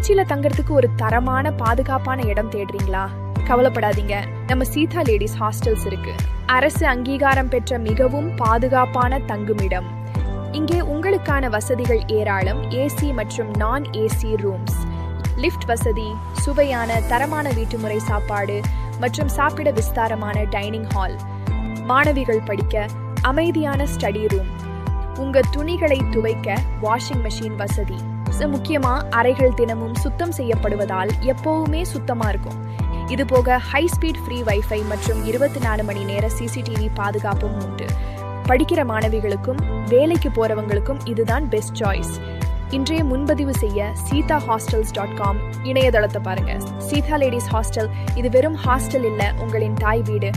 திருச்சியில தங்கறதுக்கு ஒரு தரமான பாதுகாப்பான இடம் தேடுறீங்களா? கவலைப்படாதீங்க, நம்ம சீதா லேடிஸ் ஹாஸ்டல்ஸ் இருக்கு. அரசு அங்கீகாரம் பெற்ற மிகவும் பாதுகாப்பான தங்குமிடம். இங்கே உங்களுக்கான வசதிகள் ஏராளம். ஏசி மற்றும் நான் ஏசி ரூம்ஸ், லிஃப்ட் வசதி, சுவையான தரமான வீட்டுமுறை சாப்பாடு மற்றும் சாப்பிட விஸ்தாரமான டைனிங் ஹால், மாணவிகள் படிக்க அமைதியான ஸ்டடி ரூம், உங்க துணிகளை துவைக்க வாஷிங் மெஷின் வசதி. முக்கியமா அறைகள் தினமும் சுத்தம் செய்யப்படுவதால் எப்பவுமே சுத்தமா இருக்கும். இது போக ஹை ஸ்பீட் ஃப்ரீ வைஃபை மற்றும் 24 மணி நேர சிசிடிவி பாதுகாப்பும் உண்டு. படிக்கிற மாணவிகளுக்கும் வேலைக்கு போறவங்களுக்கும் இதுதான் பெஸ்ட் சாய்ஸ். இன்றைய முன்பதிவு செய்ய seethahostels.com இணையதளத்தை பாருங்க. சீதா லேடிஸ் ஹாஸ்டல் இது வெறும் ஹாஸ்டல் இல்ல, உங்களின் தாய் வீடு.